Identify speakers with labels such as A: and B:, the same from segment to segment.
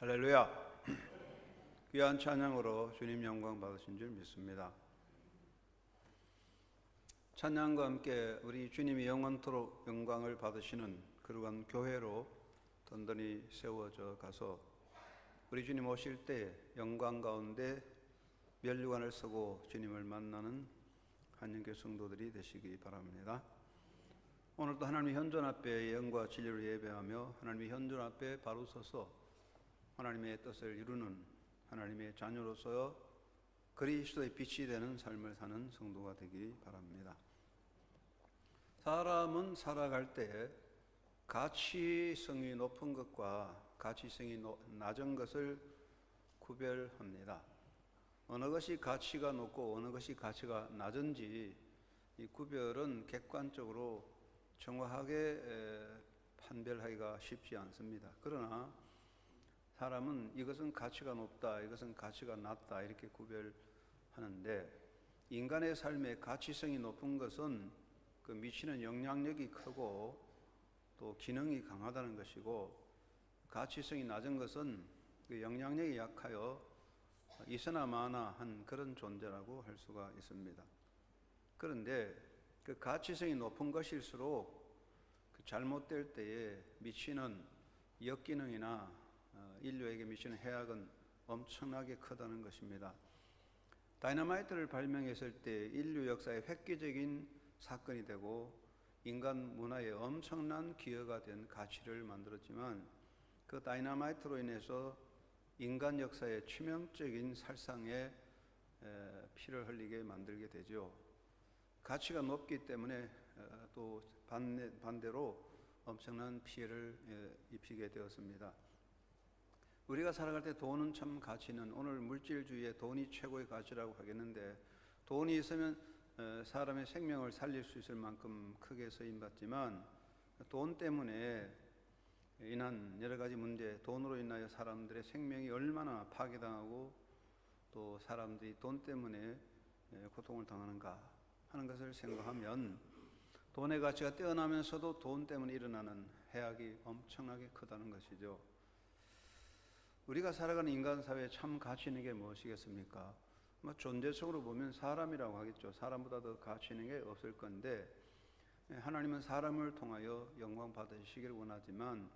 A: 할렐루야. 귀한 찬양으로 주님 영광 받으신 줄 믿습니다. 찬양과 함께 우리 주님이 영원토록 영광을 받으시는 그러한 교회로 든든히 세워져 가서 우리 주님 오실 때 영광 가운데 면류관을 쓰고 주님을 만나는 한영교 성도들이 되시기 바랍니다. 오늘도 하나님의 현존 앞에 영과 진리로 예배하며 하나님의 현존 앞에 바로 서서 하나님의 뜻을 이루는 하나님의 자녀로서 그리스도의 빛이 되는 삶을 사는 성도가 되기 바랍니다. 사람은 살아갈 때 가치성이 높은 것과 가치성이 낮은 것을 구별합니다. 어느 것이 가치가 높고 어느 것이 가치가 낮은지 이 구별은 객관적으로 정확하게 판별하기가 쉽지 않습니다. 그러나 사람은 이것은 가치가 높다, 이것은 가치가 낮다 이렇게 구별하는데 인간의 삶에 가치성이 높은 것은 그 미치는 영향력이 크고 또 기능이 강하다는 것이고 가치성이 낮은 것은 그 영향력이 약하여 있으나 마나 한 그런 존재라고 할 수가 있습니다. 그런데 그 가치성이 높은 것일수록 그 잘못될 때에 미치는 역기능이나 인류에게 미치는 해악은 엄청나게 크다는 것입니다. 다이너마이트를 발명했을 때 인류 역사의 획기적인 사건이 되고 인간 문화에 엄청난 기여가 된 가치를 만들었지만 그 다이너마이트로 인해서 인간 역사의 치명적인 살상에 피를 흘리게 만들게 되죠. 가치가 높기 때문에 또 반대로 엄청난 피해를 입히게 되었습니다. 우리가 살아갈 때 돈은 참 가치는 오늘 물질주의에 돈이 최고의 가치라고 하겠는데 돈이 있으면 사람의 생명을 살릴 수 있을 만큼 크게 쓰임받지만 돈 때문에 인한 여러 가지 문제, 돈으로 인하여 사람들의 생명이 얼마나 파괴당하고 또 사람들이 돈 때문에 고통을 당하는가 하는 것을 생각하면 돈의 가치가 뛰어나면서도 돈 때문에 일어나는 해악이 엄청나게 크다는 것이죠. 우리가 살아가는 인간 사회에 참 가치 있는 게 무엇이겠습니까? 존재적으로 보면 사람이라고 하겠죠. 사람보다 더 가치 있는 게 없을 건데 하나님은 사람을 통하여 영광 받으시기를 원하지만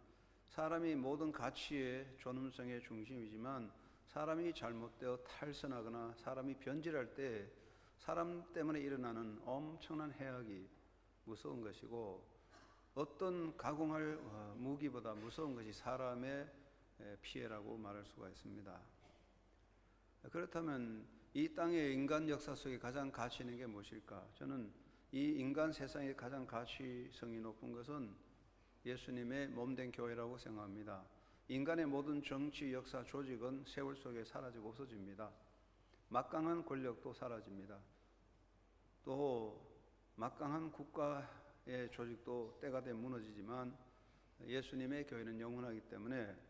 A: 사람이 모든 가치의 존엄성의 중심이지만 사람이 잘못되어 탈선하거나 사람이 변질할 때 사람 때문에 일어나는 엄청난 해악이 무서운 것이고 어떤 가공할 무기보다 무서운 것이 사람의 피해라고 말할 수가 있습니다. 그렇다면 이 땅의 인간 역사 속에 가장 가치 있는 게 무엇일까? 저는 이 인간 세상에 가장 가치성이 높은 것은 예수님의 몸된 교회라고 생각합니다. 인간의 모든 정치, 역사, 조직은 세월 속에 사라지고 없어집니다. 막강한 권력도 사라집니다. 또 막강한 국가의 조직도 때가 되면 무너지지만 예수님의 교회는 영원하기 때문에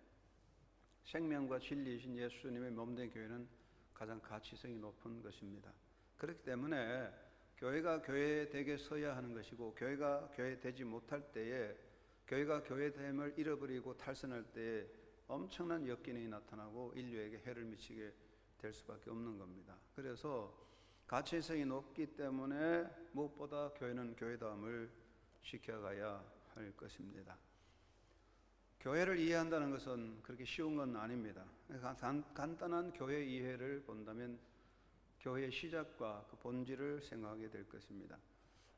A: 생명과 진리이신 예수님의 몸된 교회는 가장 가치성이 높은 것입니다. 그렇기 때문에 교회가 교회되게 서야 하는 것이고 교회가 교회되지 못할 때에 교회가 교회됨을 잃어버리고 탈선할 때에 엄청난 역기능이 나타나고 인류에게 해를 미치게 될 수밖에 없는 겁니다. 그래서 가치성이 높기 때문에 무엇보다 교회는 교회다움을 지켜가야 할 것입니다. 교회를 이해한다는 것은 그렇게 쉬운 건 아닙니다. 간단한 교회 이해를 본다면 교회의 시작과 그 본질을 생각하게 될 것입니다.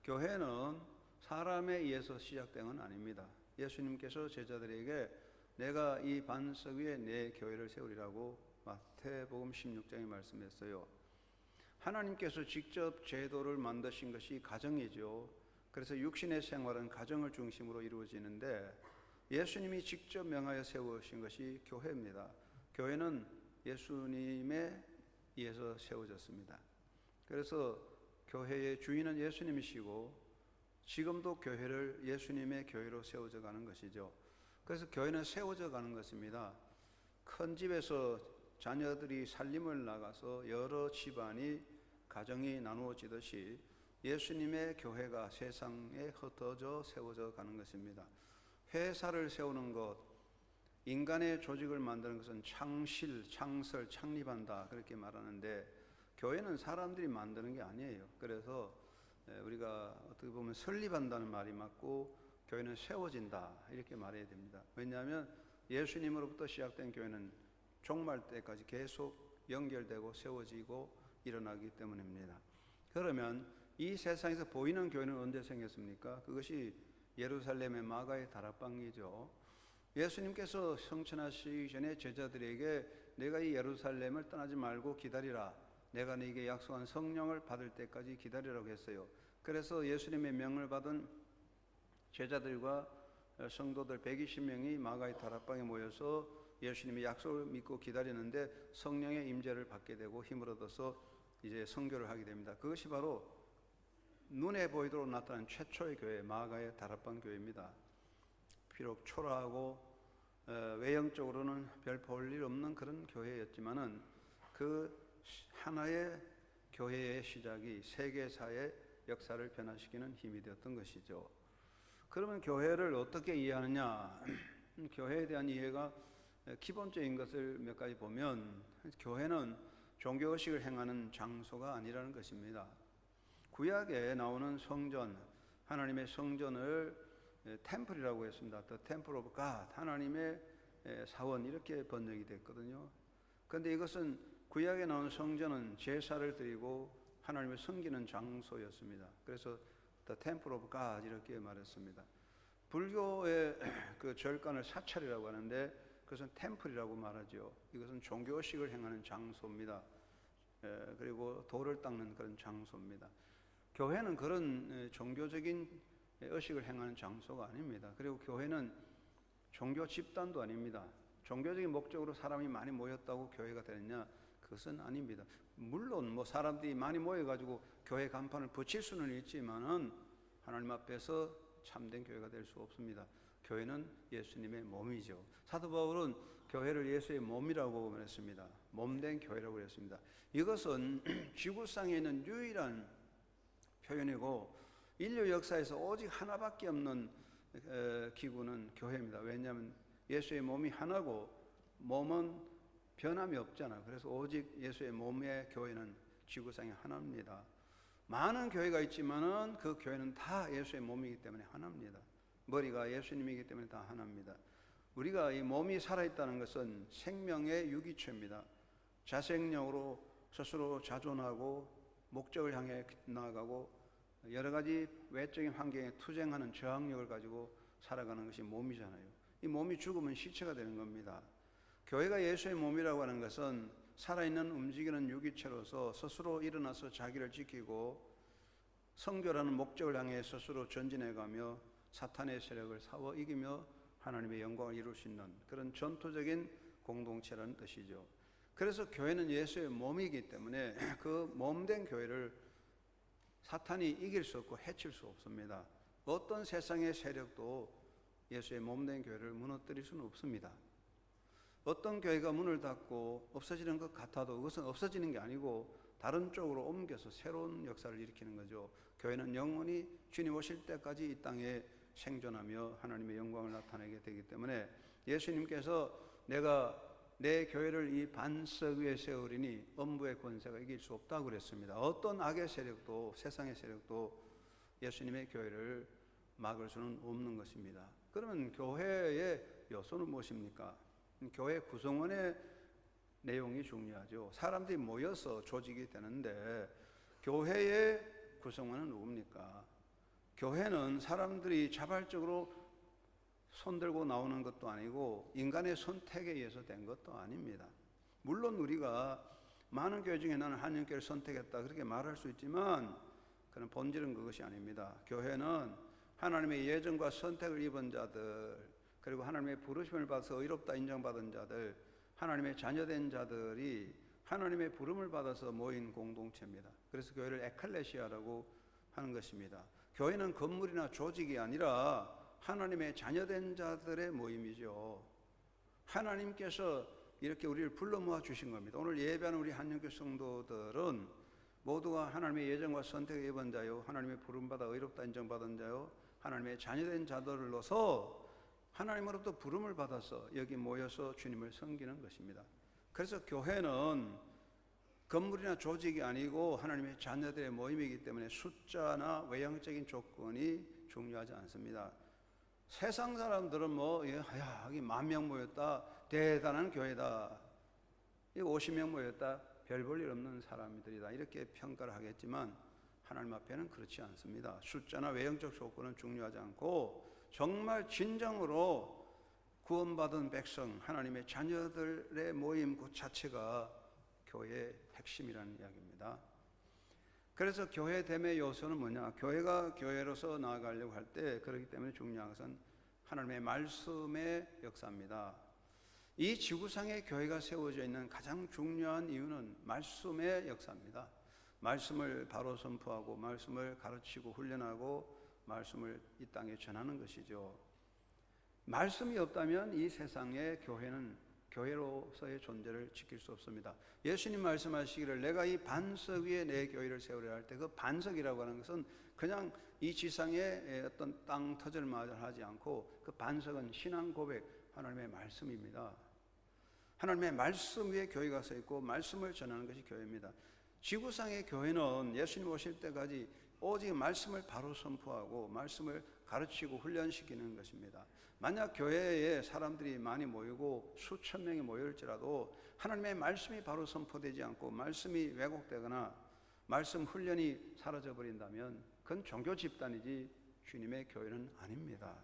A: 교회는 사람에 의해서 시작된 건 아닙니다. 예수님께서 제자들에게 내가 이 반석 위에 내 교회를 세우리라고 마태복음 16장에 말씀했어요. 하나님께서 직접 제도를 만드신 것이 가정이죠. 그래서 육신의 생활은 가정을 중심으로 이루어지는데 예수님이 직접 명하여 세우신 것이 교회입니다. 교회는 예수님에 의해서 세워졌습니다. 그래서 교회의 주인은 예수님이시고 지금도 교회를 예수님의 교회로 세워져 가는 것이죠. 그래서 교회는 세워져 가는 것입니다. 큰 집에서 자녀들이 살림을 나가서 여러 집안이 가정이 나누어지듯이 예수님의 교회가 세상에 흩어져 세워져 가는 것입니다. 회사를 세우는 것, 인간의 조직을 만드는 것은 창실, 창설, 창립한다 그렇게 말하는데 교회는 사람들이 만드는 게 아니에요. 그래서 우리가 어떻게 보면 설립한다는 말이 맞고 교회는 세워진다 이렇게 말해야 됩니다. 왜냐하면 예수님으로부터 시작된 교회는 종말 때까지 계속 연결되고 세워지고 일어나기 때문입니다. 그러면 이 세상에서 보이는 교회는 언제 생겼습니까? 그것이 예루살렘의 마가의 다락방이죠. 예수님께서 성천하시기 전에 제자들에게 내가 이 예루살렘을 떠나지 말고 기다리라. 내가 너에게 약속한 성령을 받을 때까지 기다리라고 했어요. 그래서 예수님의 명을 받은 제자들과 성도들 120명이 마가의 다락방에 모여서 예수님의 약속을 믿고 기다리는데 성령의 임재를 받게 되고 힘을 얻어서 이제 선교를 하게 됩니다. 그것이 바로 눈에 보이도록 나타난 최초의 교회 마가의 다락방 교회입니다. 비록 초라하고 외형적으로는 별 볼 일 없는 그런 교회였지만은 그 하나의 교회의 시작이 세계사의 역사를 변화시키는 힘이 되었던 것이죠. 그러면 교회를 어떻게 이해하느냐? 교회에 대한 이해가 기본적인 것을 몇 가지 보면 교회는 종교의식을 행하는 장소가 아니라는 것입니다. 구약에 나오는 성전, 하나님의 성전을 템플이라고 했습니다. The Temple of God, 하나님의 사원 이렇게 번역이 됐거든요. 그런데 이것은 구약에 나온 성전은 제사를 드리고 하나님을 섬기는 장소였습니다. 그래서 The Temple of God 이렇게 말했습니다. 불교의 그 절간을 사찰이라고 하는데 그것은 템플이라고 말하죠. 이것은 종교의식을 행하는 장소입니다. 그리고 돌을 닦는 그런 장소입니다. 교회는 그런 종교적인 의식을 행하는 장소가 아닙니다. 그리고 교회는 종교 집단도 아닙니다. 종교적인 목적으로 사람이 많이 모였다고 교회가 되느냐? 그것은 아닙니다. 물론 뭐 사람들이 많이 모여가지고 교회 간판을 붙일 수는 있지만은 하나님 앞에서 참된 교회가 될 수 없습니다. 교회는 예수님의 몸이죠. 사도 바울은 교회를 예수의 몸이라고 말했습니다. 몸된 교회라고 했습니다. 이것은 지구상에 있는 유일한 표현이고 인류 역사에서 오직 하나밖에 없는 기구는 교회입니다. 왜냐하면 예수의 몸이 하나고 몸은 변함이 없잖아요. 그래서 오직 예수의 몸의 교회는 지구상에 하나입니다. 많은 교회가 있지만은 그 교회는 다 예수의 몸이기 때문에 하나입니다. 머리가 예수님이기 때문에 다 하나입니다. 우리가 이 몸이 살아있다는 것은 생명의 유기체입니다. 자생력으로 스스로 자존하고 목적을 향해 나아가고 여러 가지 외적인 환경에 투쟁하는 저항력을 가지고 살아가는 것이 몸이잖아요. 이 몸이 죽으면 시체가 되는 겁니다. 교회가 예수의 몸이라고 하는 것은 살아있는 움직이는 유기체로서 스스로 일어나서 자기를 지키고 성교라는 목적을 향해 스스로 전진해가며 사탄의 세력을 싸워 이기며 하나님의 영광을 이룰 수 있는 그런 전투적인 공동체라는 뜻이죠. 그래서 교회는 예수의 몸이기 때문에 그 몸된 교회를 사탄이 이길 수 없고 해칠 수 없습니다. 어떤 세상의 세력도 예수의 몸된 교회를 무너뜨릴 수는 없습니다. 어떤 교회가 문을 닫고 없어지는 것 같아도 그것은 없어지는 게 아니고 다른 쪽으로 옮겨서 새로운 역사를 일으키는 거죠. 교회는 영원히 주님 오실 때까지 이 땅에 생존하며 하나님의 영광을 나타내게 되기 때문에 예수님께서 내가 내 교회를 이 반석 위에 세우리니 음부의 권세가 이길 수 없다고 그랬습니다. 어떤 악의 세력도 세상의 세력도 예수님의 교회를 막을 수는 없는 것입니다. 그러면 교회의 요소는 무엇입니까? 교회 구성원의 내용이 중요하죠. 사람들이 모여서 조직이 되는데 교회의 구성원은 누굽니까? 교회는 사람들이 자발적으로 손들고 나오는 것도 아니고 인간의 선택에 의해서 된 것도 아닙니다. 물론 우리가 많은 교회 중에 나는 한영교회를 선택했다 그렇게 말할 수 있지만 그런 본질은 그것이 아닙니다. 교회는 하나님의 예정과 선택을 입은 자들 그리고 하나님의 부르심을 받아서 의롭다 인정받은 자들 하나님의 자녀된 자들이 하나님의 부름을 받아서 모인 공동체입니다. 그래서 교회를 에클레시아라고 하는 것입니다. 교회는 건물이나 조직이 아니라 하나님의 자녀된 자들의 모임이죠. 하나님께서 이렇게 우리를 불러 모아 주신 겁니다. 오늘 예배하는 우리 한영교회 성도들은 모두가 하나님의 예정과 선택에 입은 자요 하나님의 부름받아 의롭다 인정받은 자요 하나님의 자녀된 자들로서 하나님으로부터 부름을 받아서 여기 모여서 주님을 섬기는 것입니다. 그래서 교회는 건물이나 조직이 아니고 하나님의 자녀들의 모임이기 때문에 숫자나 외형적인 조건이 중요하지 않습니다. 세상 사람들은 여기 10,000명 모였다, 대단한 교회다, 50명 모였다, 별 볼 일 없는 사람들이다, 이렇게 평가를 하겠지만 하나님 앞에는 그렇지 않습니다. 숫자나 외형적 조건은 중요하지 않고 정말 진정으로 구원받은 백성, 하나님의 자녀들의 모임 그 자체가 교회의 핵심이라는 이야기입니다. 그래서 교회됨의 요소는 뭐냐? 교회가 교회로서 나아가려고 할 때, 그렇기 때문에 중요한 것은 하나님의 말씀의 역사입니다. 이 지구상에 교회가 세워져 있는 가장 중요한 이유는 말씀의 역사입니다. 말씀을 바로 선포하고 말씀을 가르치고 훈련하고 말씀을 이 땅에 전하는 것이죠. 말씀이 없다면 이 세상에 교회는 교회로서의 존재를 지킬 수 없습니다. 예수님 말씀하시기를 내가 이 반석 위에 내 교회를 세우려 할 때 그 반석이라고 하는 것은 그냥 이 지상에 어떤 땅 터질마저 하지 않고 그 반석은 신앙 고백, 하나님의 말씀입니다. 하나님의 말씀 위에 교회가 서 있고 말씀을 전하는 것이 교회입니다. 지구상의 교회는 예수님 오실 때까지 오직 말씀을 바로 선포하고 말씀을 가르치고 훈련시키는 것입니다. 만약 교회에 사람들이 많이 모이고 수천 명이 모일지라도 하나님의 말씀이 바로 선포되지 않고 말씀이 왜곡되거나 말씀 훈련이 사라져버린다면 그건 종교 집단이지 주님의 교회는 아닙니다.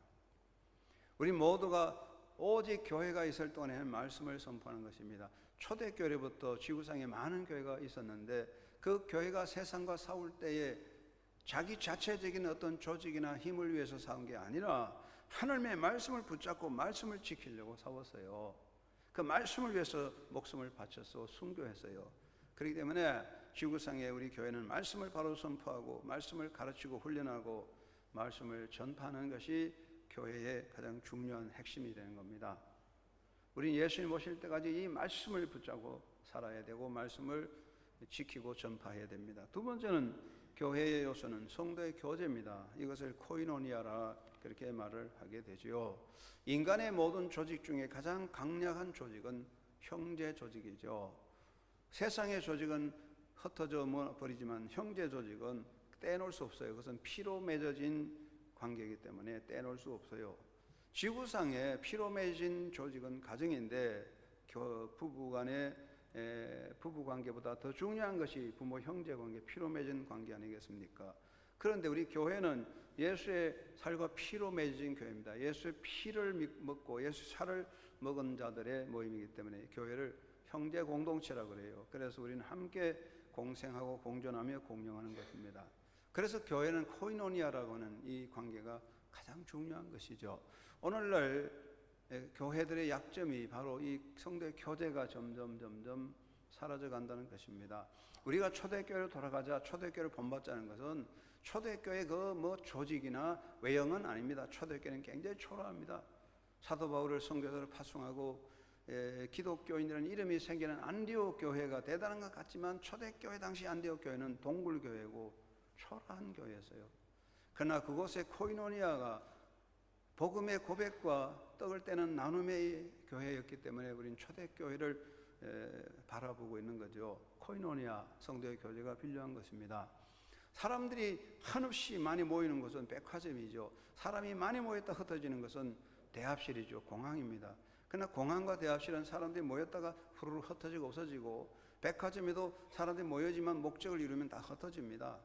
A: 우리 모두가 오직 교회가 있을 동안에는 말씀을 선포하는 것입니다. 초대교회부터 지구상에 많은 교회가 있었는데 그 교회가 세상과 싸울 때에 자기 자체적인 어떤 조직이나 힘을 위해서 싸운 게 아니라 하나님의 말씀을 붙잡고 말씀을 지키려고 싸웠어요. 그 말씀을 위해서 목숨을 바쳐서 순교했어요. 그렇기 때문에 지구상에 우리 교회는 말씀을 바로 선포하고 말씀을 가르치고 훈련하고 말씀을 전파하는 것이 교회의 가장 중요한 핵심이 되는 겁니다. 우리는 예수님 오실 때까지 이 말씀을 붙잡고 살아야 되고 말씀을 지키고 전파해야 됩니다. 두 번째는 교회의 요소는 성도의 교제입니다. 이것을 코이노니아라 그렇게 말을 하게 되지요. 인간의 모든 조직 중에 가장 강력한 조직은 형제 조직이죠. 세상의 조직은 흩어져 버리지만 형제 조직은 떼놓을 수 없어요. 그것은 피로 맺어진 관계이기 때문에 떼놓을 수 없어요. 지구상에 피로 맺은 조직은 가정인데 부부 간의 부부 관계보다 더 중요한 것이 부모 형제 관계, 피로 맺은 관계 아니겠습니까? 그런데 우리 교회는 예수의 살과 피로 맺어진 교회입니다. 예수의 피를 먹고 예수 살을 먹은 자들의 모임이기 때문에 교회를 형제 공동체라고 그래요. 그래서 우리는 함께 공생하고 공존하며 공용하는 것입니다. 그래서 교회는 코이노니아라고 하는 이 관계가 가장 중요한 것이죠. 오늘날 교회들의 약점이 바로 이 성도의 교제가 점점 사라져 간다는 것입니다. 우리가 초대교회로 돌아가자, 초대교회를 본받자는 것은 초대교회 조직이나 외형은 아닙니다. 초대교회는 굉장히 초라합니다. 사도 바울을 선교사로 파송하고 기독교인이라는 이름이 생기는 안디옥 교회가 대단한 것 같지만 초대교회 당시 안디옥 교회는 동굴교회고 초라한 교회였어요. 그러나 그곳에 코이노니아가 복음의 고백과 떡을 떼는 나눔의 교회였기 때문에 우리는 초대교회를 바라보고 있는 거죠. 코이노니아 성도의 교제가 필요한 것입니다. 사람들이 한없이 많이 모이는 것은 백화점이죠. 사람이 많이 모였다 흩어지는 것은 대합실이죠. 공항입니다. 그러나 공항과 대합실은 사람들이 모였다가 후루룩 흩어지고 없어지고, 백화점에도 사람들이 모여지만 목적을 이루면 다 흩어집니다.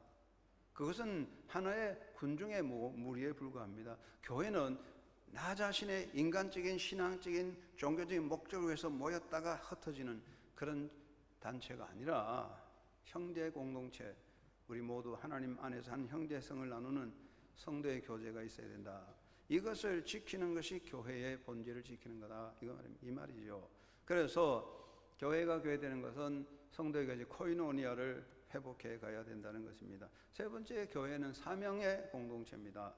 A: 그것은 하나의 군중의 무리에 불과합니다. 교회는 나 자신의 인간적인 신앙적인 종교적인 목적을 위해서 모였다가 흩어지는 그런 단체가 아니라 형제 공동체, 우리 모두 하나님 안에서 한 형제성을 나누는 성도의 교제가 있어야 된다. 이것을 지키는 것이 교회의 본질을 지키는 거다. 이 말이죠. 그래서 교회가 교회되는 것은 성도의 교제 코이노니아를 회복해 가야 된다는 것입니다. 세 번째, 교회는 사명의 공동체입니다.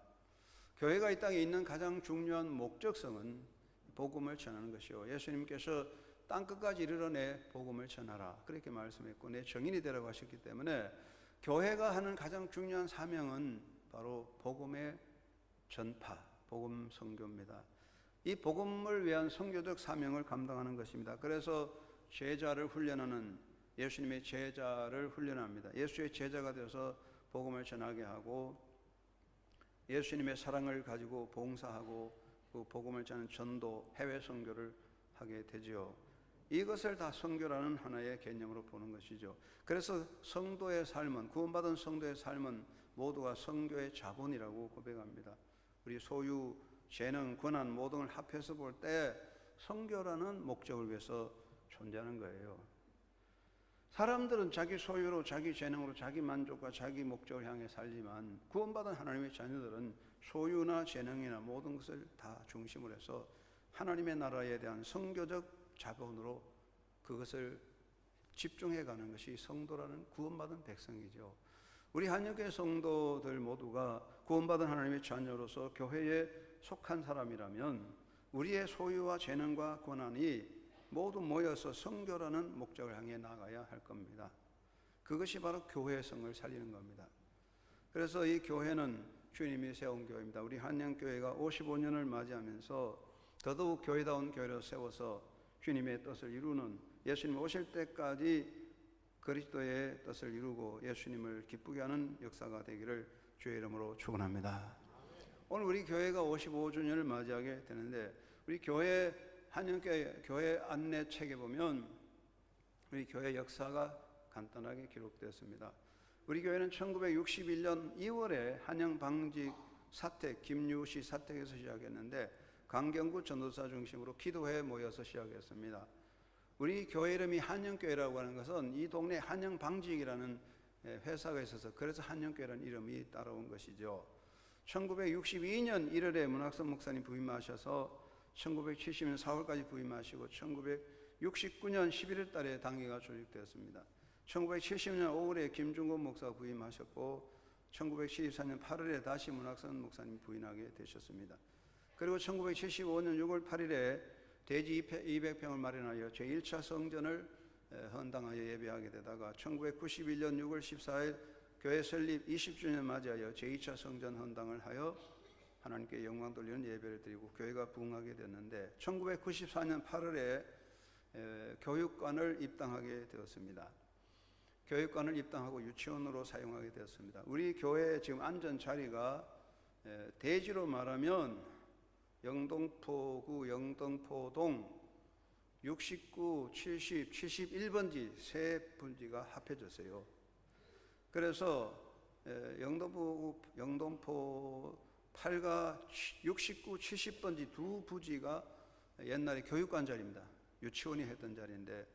A: 교회가 이 땅에 있는 가장 중요한 목적성은 복음을 전하는 것이요. 예수님께서 땅끝까지 이르러내 복음을 전하라 그렇게 말씀했고 내 증인이 되라고 하셨기 때문에 교회가 하는 가장 중요한 사명은 바로 복음의 전파, 복음 선교입니다. 이 복음을 위한 선교적 사명을 감당하는 것입니다. 그래서 제자를 훈련하는, 예수님의 제자를 훈련합니다. 예수의 제자가 되어서 복음을 전하게 하고 예수님의 사랑을 가지고 봉사하고 그 복음을 전하는 전도, 해외 선교를 하게 되지요. 이것을 다 선교라는 하나의 개념으로 보는 것이죠. 그래서 성도의 삶은, 구원받은 성도의 삶은 모두가 선교의 자본이라고 고백합니다. 우리 소유, 재능, 권한 모든 걸 합해서 볼 때 선교라는 목적을 위해서 존재하는 거예요. 사람들은 자기 소유로, 자기 재능으로, 자기 만족과 자기 목적을 향해 살지만 구원받은 하나님의 자녀들은 소유나 재능이나 모든 것을 다 중심으로 해서 하나님의 나라에 대한 선교적 자본으로 그것을 집중해 가는 것이 성도라는 구원받은 백성이죠. 우리 한영교회 성도들 모두가 구원받은 하나님의 자녀로서 교회에 속한 사람이라면 우리의 소유와 재능과 권한이 모두 모여서 선교라는 목적을 향해 나가야 할 겁니다. 그것이 바로 교회의 성을 살리는 겁니다. 그래서 이 교회는 주님이 세운 교회입니다. 우리 한영교회가 55년을 맞이하면서 더더욱 교회다운 교회로 세워서 주님의 뜻을 이루는, 예수님 오실 때까지 그리스도의 뜻을 이루고 예수님을 기쁘게 하는 역사가 되기를 주의 이름으로 축원합니다. 오늘 우리 교회가 55주년을 맞이하게 되는데 우리 교회 한영교회 교회 안내책에 보면 우리 교회 역사가 간단하게 기록되었습니다. 우리 교회는 1961년 2월에 한영 방직 사택, 김유시 사택에서 시작했는데 강경구 전도사 중심으로 기도회에 모여서 시작했습니다. 우리 교회 이름이 한영교회라고 하는 것은 이 동네 한영방직이라는 회사가 있어서 그래서 한영교회라는 이름이 따라온 것이죠. 1962년 1월에 문학선 목사님 부임하셔서 1970년 4월까지 부임하시고 1969년 11월 달에 당회가 조직되었습니다. 1970년 5월에 김중곤 목사가 부임하셨고 1974년 8월에 다시 문학선 목사님 부임하게 되셨습니다. 그리고 1975년 6월 8일에 대지 200평을 마련하여 제1차 성전을 헌당하여 예배하게 되다가 1991년 6월 14일 교회 설립 20주년 맞이하여 제2차 성전 헌당을 하여 하나님께 영광 돌리는 예배를 드리고 교회가 부흥하게 됐는데 1994년 8월에 교육관을 입당하게 되었습니다. 교육관을 입당하고 유치원으로 사용하게 되었습니다. 우리 교회 지금 앉은 자리가 대지로 말하면 영동포구 영등포동 69, 70, 71번지 세 분지가 합해졌어요. 그래서 영동포 8가 69, 70번지 두 부지가 옛날에 교육관 자리입니다. 유치원이 했던 자리인데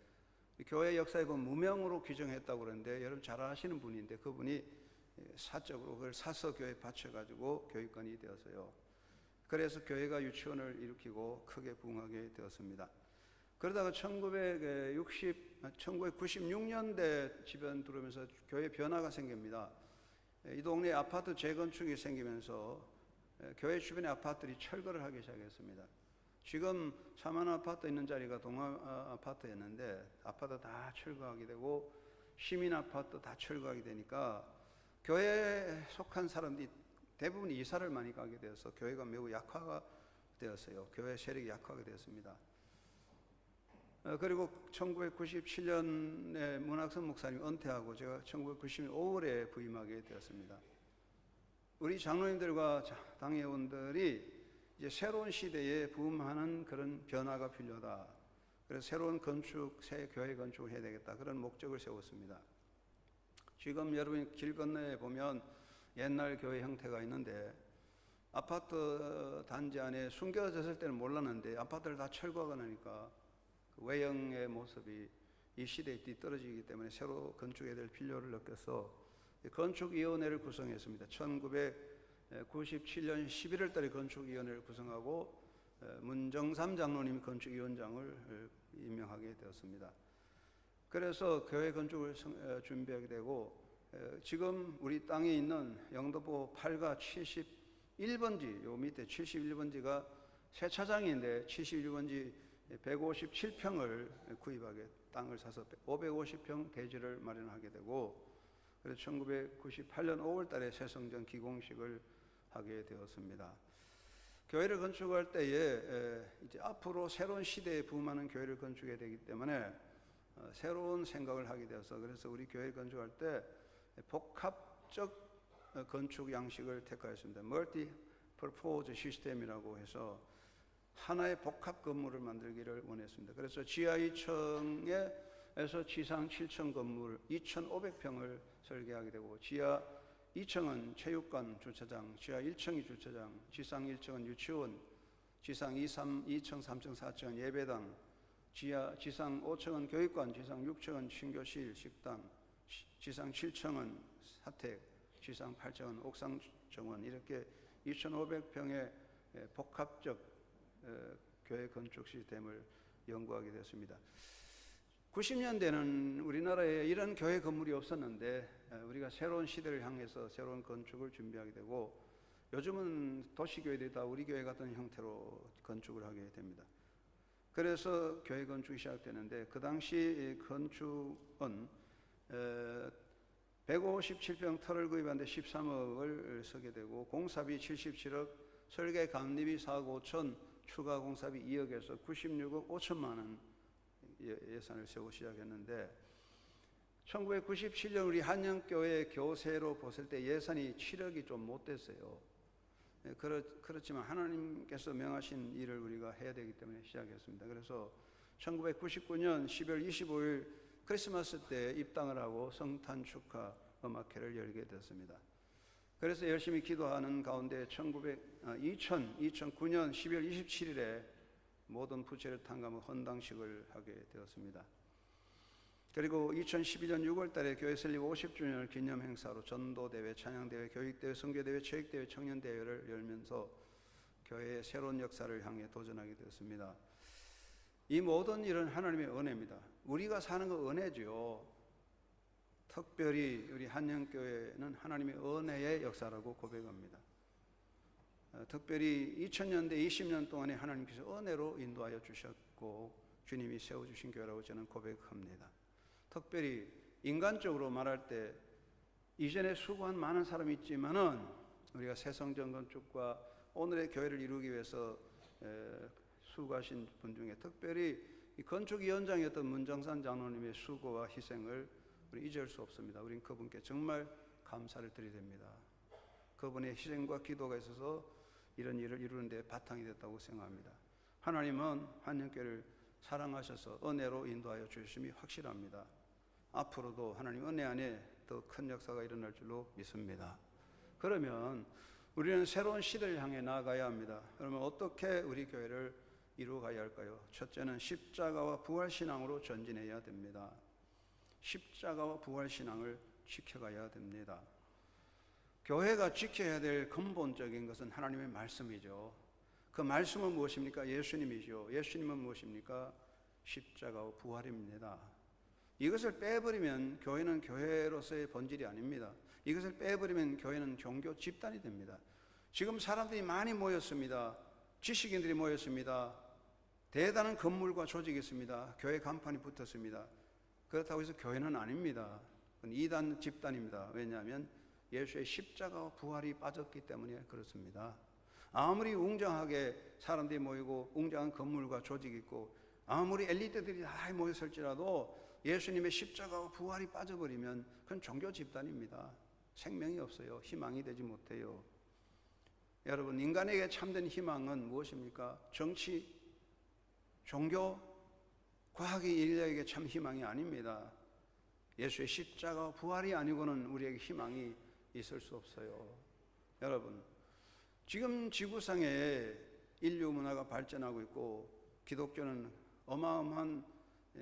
A: 교회 역사에 보면 무명으로 규정했다고 그러는데 여러분 잘 아시는 분인데 그분이 사적으로 그걸 사서 교회에 바쳐가지고 교육관이 되었어요. 그래서 교회가 유치원을 일으키고 크게 부흥하게 되었습니다. 그러다가 1996년대 집안 들어오면서 교회 변화가 생깁니다. 이 동네에 아파트 재건축이 생기면서 교회 주변의 아파트들이 철거를 하기 시작했습니다. 지금 사만 아파트 있는 자리가 동아 아파트였는데 아파트 다 철거하게 되고 시민 아파트 다 철거하게 되니까 교회에 속한 사람들이 대부분 이사를 많이 가게 되어서 교회가 매우 약화가 되었어요. 교회 세력이 약화가 되었습니다. 그리고 1997년에 문학선 목사님이 은퇴하고 제가 1990년 5월에 부임하게 되었습니다. 우리 장로님들과 당회원들이 이제 새로운 시대에 부임하는 그런 변화가 필요하다. 그래서 새로운 건축, 새 교회 건축을 해야 되겠다. 그런 목적을 세웠습니다. 지금 여러분이 길 건너에 보면 옛날 교회 형태가 있는데 아파트 단지 안에 숨겨졌을 때는 몰랐는데 아파트를 다 철거하고 나니까 그 외형의 모습이 이 시대에 뒤떨어지기 때문에 새로 건축해야 될 필요를 느껴서 건축위원회를 구성했습니다. 1997년 11월 달에 건축위원회를 구성하고 문정삼 장로님이 건축위원장을 임명하게 되었습니다. 그래서 교회 건축을 준비하게 되고 지금 우리 땅에 있는 영도포 8가 71번지, 요 밑에 71번지가 새 차장인데 71번지 157평을 구입하게 땅을 사서 550평 대지를 마련하게 되고 그래서 1998년 5월 달에 새 성전 기공식을 하게 되었습니다. 교회를 건축할 때에 이제 앞으로 새로운 시대에 부음하는 교회를 건축해야 되기 때문에 새로운 생각을 하게 되어서, 그래서 우리 교회 건축할 때 복합적 건축 양식을 택하였습니다. 멀티 퍼포즈 시스템이라고 해서 하나의 복합 건물을 만들기를 원했습니다. 그래서 지하 2층에서 지상 7층 건물 2,500평을 설계하게 되고, 지하 2층은 체육관 주차장, 지하 1층이 주차장, 지상 1층은 유치원, 지상 2층, 3층, 4층은 예배당, 지상 5층은 교육관, 지상 6층은 신교실, 식당, 지상 7층은 사택, 지상 8층은 옥상 정원, 이렇게 2,500평의 복합적 교회 건축 시스템을 연구하게 됐습니다. 90년대는 우리나라에 이런 교회 건물이 없었는데 우리가 새로운 시대를 향해서 새로운 건축을 준비하게 되고, 요즘은 도시교회들이 다 우리 교회 같은 형태로 건축을 하게 됩니다. 그래서 교회 건축이 시작되는데, 그 당시 건축은 157평 터를 구입하는데 13억을 쓰게 되고, 공사비 77억, 설계 감리비 4억 5천, 추가 공사비 2억에서 96억 5천만 원 예산을 세우고 시작했는데, 1997년 우리 한영교회 교세로 봤을 때 예산이 7억이 좀 못 됐어요. 그렇지만 하나님께서 명하신 일을 우리가 해야 되기 때문에 시작했습니다. 그래서 1999년 12월 25일 크리스마스 때 입당을 하고 성탄 축하 음악회를 열게 됐습니다. 그래서 열심히 기도하는 가운데 2009년 12월 27일에 모든 부채를 탕감한 헌당식을 하게 되었습니다. 그리고 2012년 6월 달에 교회 설립 50주년을 기념 행사로 전도대회, 찬양대회, 교육대회, 선교대회, 체육대회, 청년대회를 열면서 교회의 새로운 역사를 향해 도전하게 되었습니다. 이 모든 일은 하나님의 은혜입니다. 우리가 사는 거 은혜죠. 특별히 우리 한영교회는 하나님의 은혜의 역사라고 고백합니다. 특별히 2000년대 20년 동안에 하나님께서 은혜로 인도하여 주셨고 주님이 세워주신 교회라고 저는 고백합니다. 특별히 인간적으로 말할 때 이전에 수고한 많은 사람이 있지만은 우리가 새성전 건축과 오늘의 교회를 이루기 위해서 수고하신 분 중에 특별히 이 건축위원장이었던 문정산 장로님의 수고와 희생을 우리 잊을 수 없습니다. 우린 그분께 정말 감사를 드려야 됩니다. 그분의 희생과 기도가 있어서 이런 일을 이루는 데 바탕이 됐다고 생각합니다. 하나님은 한영교회를 사랑하셔서 은혜로 인도하여 주심이 확실합니다. 앞으로도 하나님 은혜 안에 더 큰 역사가 일어날 줄로 믿습니다. 그러면 우리는 새로운 시대를 향해 나아가야 합니다. 그러면 어떻게 우리 교회를 이루어가야 할까요? 첫째는 십자가와 부활신앙으로 전진해야 됩니다. 십자가와 부활신앙을 지켜가야 됩니다. 교회가 지켜야 될 근본적인 것은 하나님의 말씀이죠. 그 말씀은 무엇입니까? 예수님이죠. 예수님은 무엇입니까? 십자가와 부활입니다. 이것을 빼버리면 교회는 교회로서의 본질이 아닙니다. 이것을 빼버리면 교회는 종교 집단이 됩니다. 지금 사람들이 많이 모였습니다. 지식인들이 모였습니다. 대단한 건물과 조직이 있습니다. 교회 간판이 붙었습니다. 그렇다고 해서 교회는 아닙니다. 그건 이단 집단입니다. 왜냐하면 예수의 십자가와 부활이 빠졌기 때문에 그렇습니다. 아무리 웅장하게 사람들이 모이고 웅장한 건물과 조직이 있고 아무리 엘리트들이 다 모였을지라도 예수님의 십자가와 부활이 빠져버리면 그건 종교 집단입니다. 생명이 없어요. 희망이 되지 못해요. 여러분, 인간에게 참된 희망은 무엇입니까? 정치, 종교, 과학의 인력에게 참 희망이 아닙니다. 예수의 십자가와 부활이 아니고는 우리에게 희망이 있을 수 없어요. 여러분, 지금 지구상에 인류 문화가 발전하고 있고 기독교는 어마어마한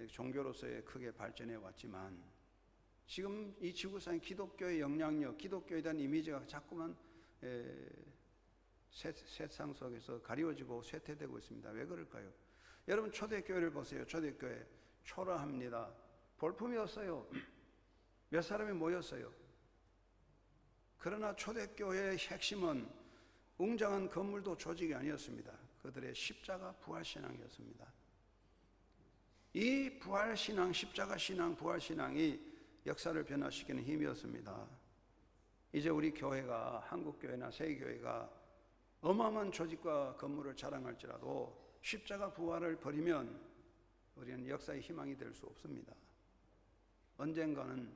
A: 종교로서의 크게 발전해 왔지만 지금 이 지구상의 기독교의 영향력, 기독교에 대한 이미지가 자꾸만 세상 속에서 가리워지고 쇠퇴되고 있습니다. 왜 그럴까요? 여러분, 초대교회를 보세요. 초대교회 초라합니다. 볼품이 없어요. 몇 사람이 모였어요. 그러나 초대교회의 핵심은 웅장한 건물도 조직이 아니었습니다. 그들의 십자가 부활신앙이었습니다. 이 부활신앙, 십자가신앙, 부활신앙이 역사를 변화시키는 힘이었습니다. 이제 우리 교회가, 한국교회나 세계교회가 어마어마한 조직과 건물을 자랑할지라도 십자가 부활을 버리면 우리는 역사의 희망이 될 수 없습니다. 언젠가는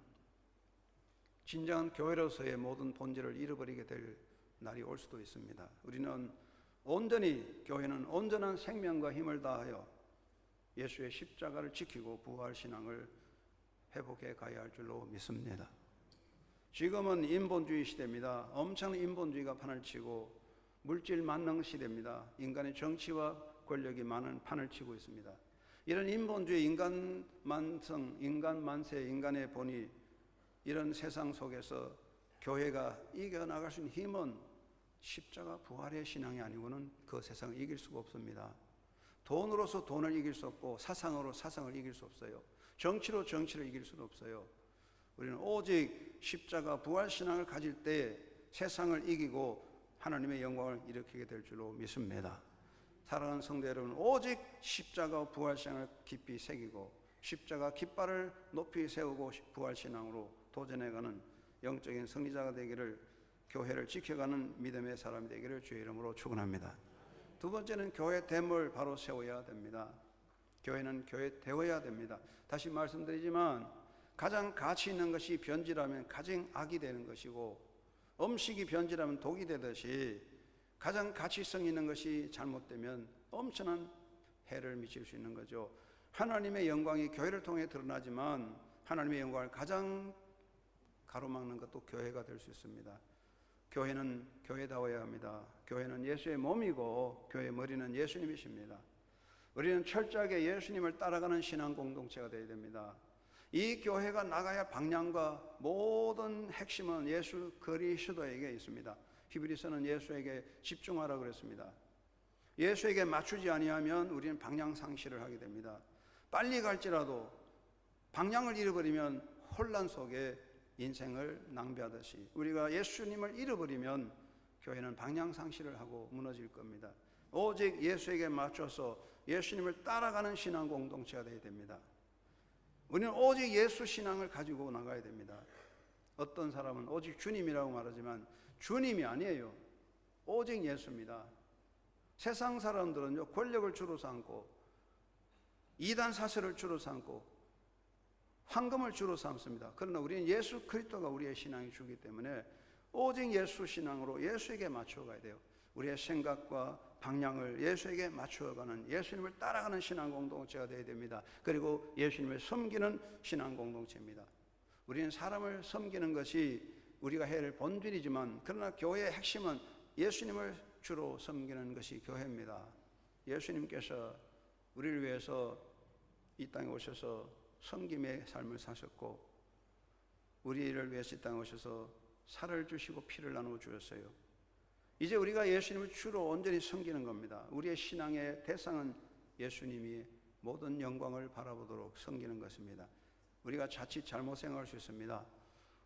A: 진정한 교회로서의 모든 본질을 잃어버리게 될 날이 올 수도 있습니다. 우리는 온전히, 교회는 온전한 생명과 힘을 다하여 예수의 십자가를 지키고 부활신앙을 회복해 가야 할 줄로 믿습니다. 지금은 인본주의 시대입니다. 엄청난 인본주의가 판을 치고 물질 만능 시대입니다. 인간의 정치와 권력이 많은 판을 치고 있습니다. 이런 인본주의, 인간 만성, 인간 만세, 인간의 본의, 이런 세상 속에서 교회가 이겨나갈 수 있는 힘은 십자가 부활의 신앙이 아니고는 그 세상을 이길 수가 없습니다. 돈으로서 돈을 이길 수 없고 사상으로 사상을 이길 수 없어요. 정치로 정치를 이길 수도 없어요. 우리는 오직 십자가 부활 신앙을 가질 때 세상을 이기고 하나님의 영광을 일으키게 될 줄로 믿습니다. 사랑하는 성도 여러분, 오직 십자가 부활 신앙을 깊이 새기고 십자가 깃발을 높이 세우고 부활 신앙으로 도전해가는 영적인 승리자가 되기를, 교회를 지켜가는 믿음의 사람이 되기를 주의 이름으로 축원합니다. 두 번째는 교회 됨을 바로 세워야 됩니다. 교회는 교회 되어야 됩니다. 다시 말씀드리지만 가장 가치 있는 것이 변질하면 가장 악이 되는 것이고, 음식이 변질하면 독이 되듯이 가장 가치성 있는 것이 잘못되면 엄청난 해를 미칠 수 있는 거죠. 하나님의 영광이 교회를 통해 드러나지만 하나님의 영광을 가장 가로막는 것도 교회가 될 수 있습니다. 교회는 교회다워야 합니다. 교회는 예수의 몸이고 교회의 머리는 예수님이십니다. 우리는 철저하게 예수님을 따라가는 신앙 공동체가 되어야 됩니다. 이 교회가 나가야 방향과 모든 핵심은 예수 그리스도에게 있습니다. 히브리서는 예수에게 집중하라고 그랬습니다. 예수에게 맞추지 아니하면 우리는 방향 상실을 하게 됩니다. 빨리 갈지라도 방향을 잃어버리면 혼란 속에 인생을 낭비하듯이 우리가 예수님을 잃어버리면 교회는 방향 상실을 하고 무너질 겁니다. 오직 예수에게 맞춰서 예수님을 따라가는 신앙 공동체가 되어야 됩니다. 우리는 오직 예수 신앙을 가지고 나가야 됩니다. 어떤 사람은 오직 주님이라고 말하지만 주님이 아니에요. 오직 예수입니다. 세상 사람들은요, 권력을 주로 삼고 이단 사설을 주로 삼고 황금을 주로 삼습니다. 그러나 우리는 예수 그리스도가 우리의 신앙이 주기 때문에 오직 예수 신앙으로 예수에게 맞추어 가야 돼요. 우리의 생각과 방향을 예수에게 맞추어가는, 예수님을 따라가는 신앙 공동체가 되어야 됩니다. 그리고 예수님을 섬기는 신앙 공동체입니다. 우리는 사람을 섬기는 것이 우리가 해야 할 본질이지만, 그러나 교회의 핵심은 예수님을 주로 섬기는 것이 교회입니다. 예수님께서 우리를 위해서 이 땅에 오셔서 섬김의 삶을 사셨고, 우리를 위해서 이 땅에 오셔서 살을 주시고 피를 나누어 주셨어요. 이제 우리가 예수님을 주로 온전히 섬기는 겁니다. 우리의 신앙의 대상은 예수님이 모든 영광을 바라보도록 섬기는 것입니다. 우리가 자칫 잘못 생각할 수 있습니다.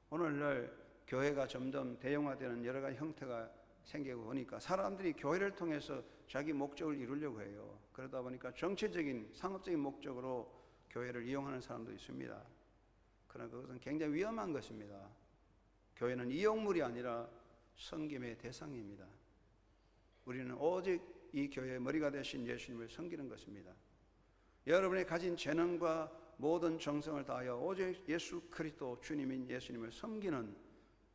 A: 오늘날 교회가 점점 대형화되는 여러 가지 형태가 생기고 보니까 사람들이 교회를 통해서 자기 목적을 이루려고 해요. 그러다 보니까 정치적인, 상업적인 목적으로 교회를 이용하는 사람도 있습니다. 그러나 그것은 굉장히 위험한 것입니다. 교회는 이용물이 아니라 섬김의 대상입니다. 우리는 오직 이 교회의 머리가 되신 예수님을 섬기는 것입니다. 여러분이 가진 재능과 모든 정성을 다하여 오직 예수 그리스도 주님인 예수님을 섬기는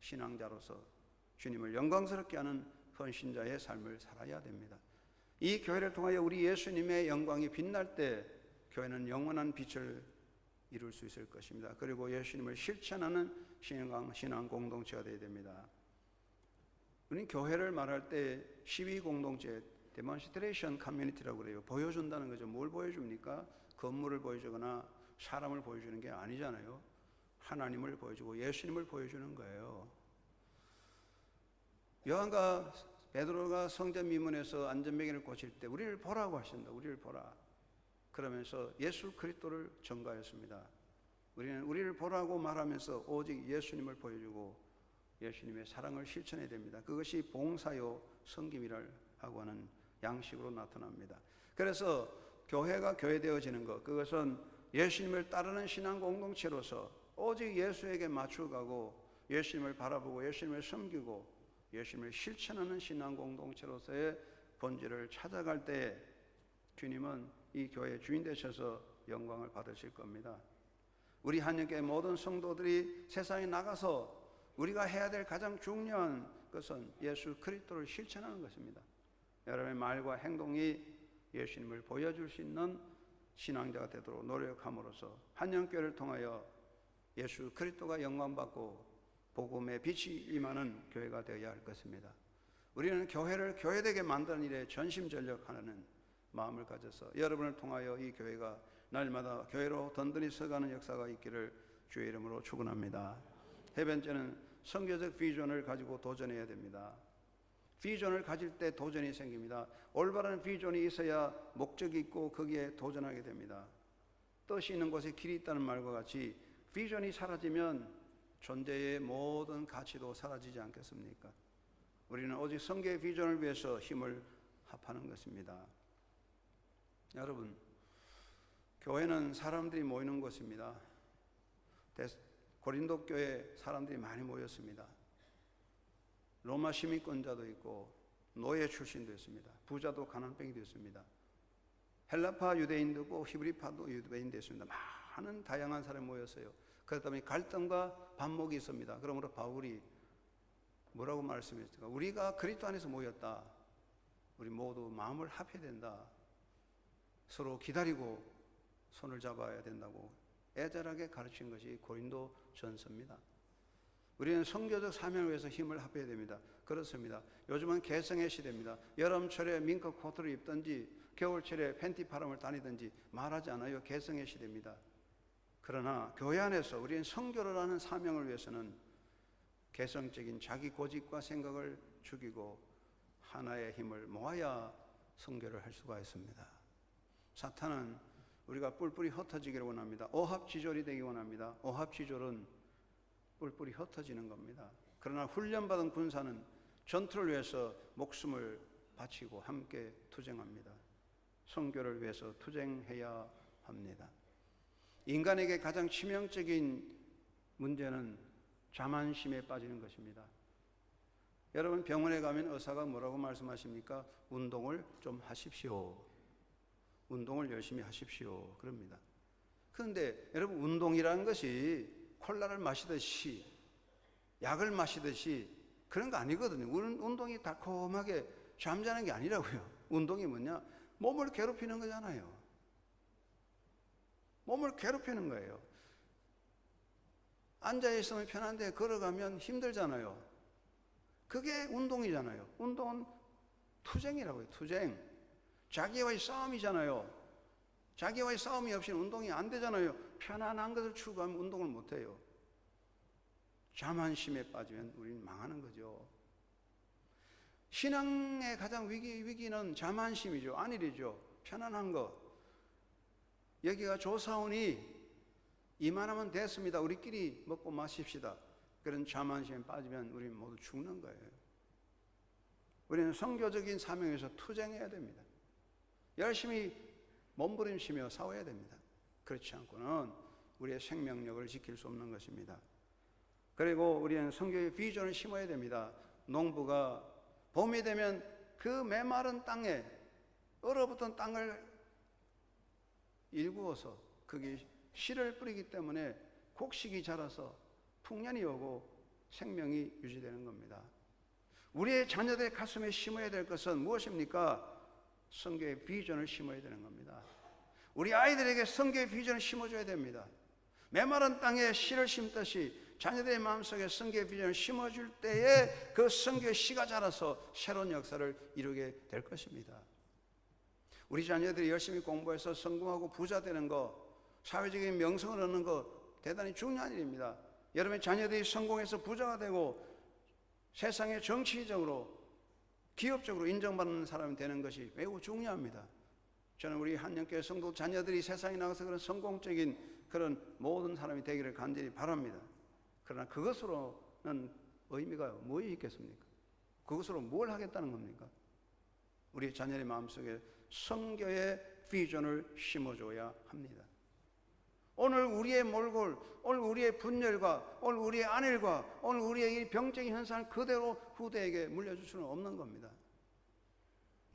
A: 신앙자로서 주님을 영광스럽게 하는 헌신자의 삶을 살아야 됩니다. 이 교회를 통하여 우리 예수님의 영광이 빛날 때 교회는 영원한 빛을 이룰 수 있을 것입니다. 그리고 예수님을 실천하는 신앙 공동체가 되어야 됩니다. 우리는 교회를 말할 때 시위 공동체, 데몬스트레이션 커뮤니티라고 그래요. 보여준다는 거죠. 뭘 보여줍니까? 건물을 보여주거나 사람을 보여주는 게 아니잖아요. 하나님을 보여주고 예수님을 보여주는 거예요. 요한과 베드로가 성전 미문에서 안전뱅이를 고칠 때 우리를 보라고 하신다. 우리를 보라. 그러면서 예수 그리스도를 전가했습니다. 우리는 우리를 보라고 말하면서 오직 예수님을 보여주고 예수님의 사랑을 실천해야 됩니다. 그것이 봉사요 섬김이라 하고 하는 양식으로 나타납니다. 그래서 교회가 교회되어지는 것, 그것은 예수님을 따르는 신앙 공동체로서 오직 예수에게 맞춰가고 예수님을 바라보고 예수님을 섬기고 예수님을 실천하는 신앙 공동체로서의 본질을 찾아갈 때 주님은 이 교회의 주인 되셔서 영광을 받으실 겁니다. 우리 한영교회 모든 성도들이 세상에 나가서 우리가 해야 될 가장 중요한 것은 예수 그리스도를 실천하는 것입니다. 여러분의 말과 행동이 예수님을 보여줄 수 있는 신앙자가 되도록 노력함으로써 한영교회를 통하여 예수 그리스도가 영광받고 복음의 빛이 임하는 교회가 되어야 할 것입니다. 우리는 교회를 교회되게 만드는 일에 전심전력하는 마음을 가져서 여러분을 통하여 이 교회가 날마다 교회로 든든히 서가는 역사가 있기를 주의 이름으로 축원합니다. 세 번째는 선교적 비전을 가지고 도전해야 됩니다. 비전을 가질 때 도전이 생깁니다. 올바른 비전이 있어야 목적이 있고 거기에 도전하게 됩니다. 뜻이 있는 곳에 길이 있다는 말과 같이 비전이 사라지면 존재의 모든 가치도 사라지지 않겠습니까? 우리는 오직 선교의 비전을 위해서 힘을 합하는 것입니다. 여러분, 교회는 사람들이 모이는 곳입니다. 고린도 교회에 사람들이 많이 모였습니다. 로마 시민권자도 있고 노예 출신도 있습니다. 부자도 가난뱅이도 있습니다. 헬라파 유대인도 있고 히브리파도 유대인도 있습니다. 많은 다양한 사람이 모였어요. 그러다 보니 갈등과 반목이 있습니다. 그러므로 바울이 뭐라고 말씀했습니까? 우리가 그리스도 안에서 모였다. 우리 모두 마음을 합해야 된다. 서로 기다리고 손을 잡아야 된다고 애절하게 가르친 것이 고린도 전서입니다. 우리는 선교적 사명을 위해서 힘을 합해야 됩니다. 그렇습니다. 요즘은 개성의 시대입니다. 여름철에 밍크 코트를 입든지 겨울철에 팬티 파람을 다니든지 말하지 않아요. 개성의 시대입니다. 그러나 교회 안에서 우리는 선교를 하는 사명을 위해서는 개성적인 자기 고집과 생각을 죽이고 하나의 힘을 모아야 선교를 할 수가 있습니다. 사탄은 우리가 뿔뿔이 흩어지기를 원합니다. 오합지졸이 되기 원합니다. 오합지졸은 뿔뿔이 흩어지는 겁니다. 그러나 훈련받은 군사는 전투를 위해서 목숨을 바치고 함께 투쟁합니다. 선교를 위해서 투쟁해야 합니다. 인간에게 가장 치명적인 문제는 자만심에 빠지는 것입니다. 여러분 병원에 가면 의사가 뭐라고 말씀하십니까? 운동을 좀 하십시오. 운동을 열심히 하십시오. 그럽니다. 그런데 여러분 운동이라는 것이 콜라를 마시듯이 약을 마시듯이 그런 거 아니거든요. 운동이 달콤하게 잠자는 게 아니라고요. 운동이 뭐냐? 몸을 괴롭히는 거잖아요. 몸을 괴롭히는 거예요. 앉아있으면 편한데 걸어가면 힘들잖아요. 그게 운동이잖아요. 운동은 투쟁이라고요. 투쟁. 자기와의 싸움이잖아요. 자기와의 싸움이 없이는 운동이 안 되잖아요. 편안한 것을 추구하면 운동을 못 해요. 자만심에 빠지면 우리는 망하는 거죠. 신앙의 가장 위기는 자만심이죠. 안일이죠. 편안한 것. 여기가 좋사오니 이만하면 됐습니다. 우리끼리 먹고 마십시다. 그런 자만심에 빠지면 우리는 모두 죽는 거예요. 우리는 선교적인 사명에서 투쟁해야 됩니다. 열심히 몸부림치며 싸워야 됩니다. 그렇지 않고는 우리의 생명력을 지킬 수 없는 것입니다. 그리고 우리는 선교의 비전을 심어야 됩니다. 농부가 봄이 되면 그 메마른 땅에 얼어붙은 땅을 일구어서 거기 씨를 뿌리기 때문에 곡식이 자라서 풍년이 오고 생명이 유지되는 겁니다. 우리의 자녀들의 가슴에 심어야 될 것은 무엇입니까? 선교의 비전을 심어야 되는 겁니다. 우리 아이들에게 선교의 비전을 심어줘야 됩니다. 메마른 땅에 씨를 심듯이 자녀들의 마음속에 선교의 비전을 심어줄 때에 그 선교의 씨가 자라서 새로운 역사를 이루게 될 것입니다. 우리 자녀들이 열심히 공부해서 성공하고 부자 되는 거, 사회적인 명성을 얻는 거 대단히 중요한 일입니다. 여러분의 자녀들이 성공해서 부자가 되고 세상에 정치적으로 기업적으로 인정받는 사람이 되는 것이 매우 중요합니다. 저는 우리 한영교회 성도 자녀들이 세상에 나가서 그런 성공적인 그런 모든 사람이 되기를 간절히 바랍니다. 그러나 그것으로는 의미가 무엇이 있겠습니까? 그것으로 뭘 하겠다는 겁니까? 우리 자녀의 마음속에 선교의 비전을 심어줘야 합니다. 오늘 우리의 몰골, 오늘 우리의 분열과 오늘 우리의 안일과 오늘 우리의 이 병적인 현상을 그대로 후대에게 물려줄 수는 없는 겁니다.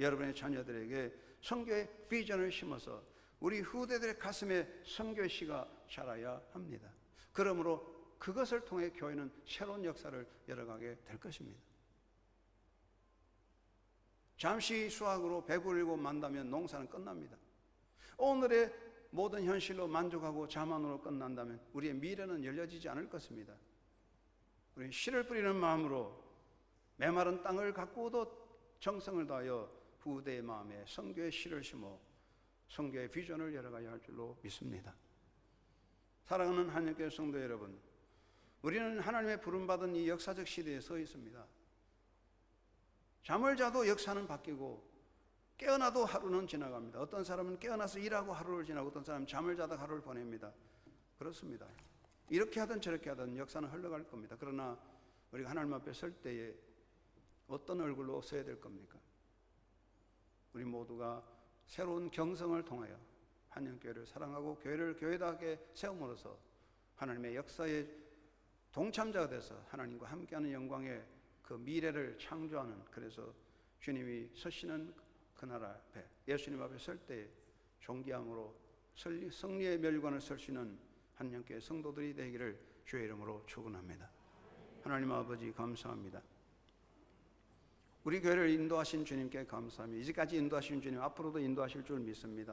A: 여러분의 자녀들에게 선교의 비전을 심어서 우리 후대들의 가슴에 선교의 씨가 자라야 합니다. 그러므로 그것을 통해 교회는 새로운 역사를 열어가게 될 것입니다. 잠시 수확으로 배부르고 만다면 농사는 끝납니다. 오늘의 모든 현실로 만족하고 자만으로 끝난다면 우리의 미래는 열려지지 않을 것입니다. 우리 씨를 뿌리는 마음으로 메마른 땅을 가꾸어도 정성을 다하여 후대의 마음에 선교의 씨를 심어 선교의 비전을 열어가야 할 줄로 믿습니다. 사랑하는 한영교회 성도 여러분, 우리는 하나님의 부름받은 이 역사적 시대에 서 있습니다. 잠을 자도 역사는 바뀌고 깨어나도 하루는 지나갑니다. 어떤 사람은 깨어나서 일하고 하루를 지나고 어떤 사람은 잠을 자다 하루를 보냅니다. 그렇습니다. 이렇게 하든 저렇게 하든 역사는 흘러갈 겁니다. 그러나 우리가 하나님 앞에 설 때에 어떤 얼굴로 서야 될 겁니까? 우리 모두가 새로운 경성을 통하여 한영교회를 사랑하고 교회를 교회답게 세움으로써 하나님의 역사에 동참자가 돼서 하나님과 함께하는 영광의 그 미래를 창조하는, 그래서 주님이 서시는 그 나라 앞에 예수님 앞에 설 때 존귀함으로 승리의 멸관을 설 수 있는 한영교회 성도들이 되기를 주의 이름으로 축원합니다. 하나님 아버지 감사합니다. 우리 교회를 인도하신 주님께 감사합니다. 이제까지 인도하신 주님 앞으로도 인도하실 줄 믿습니다.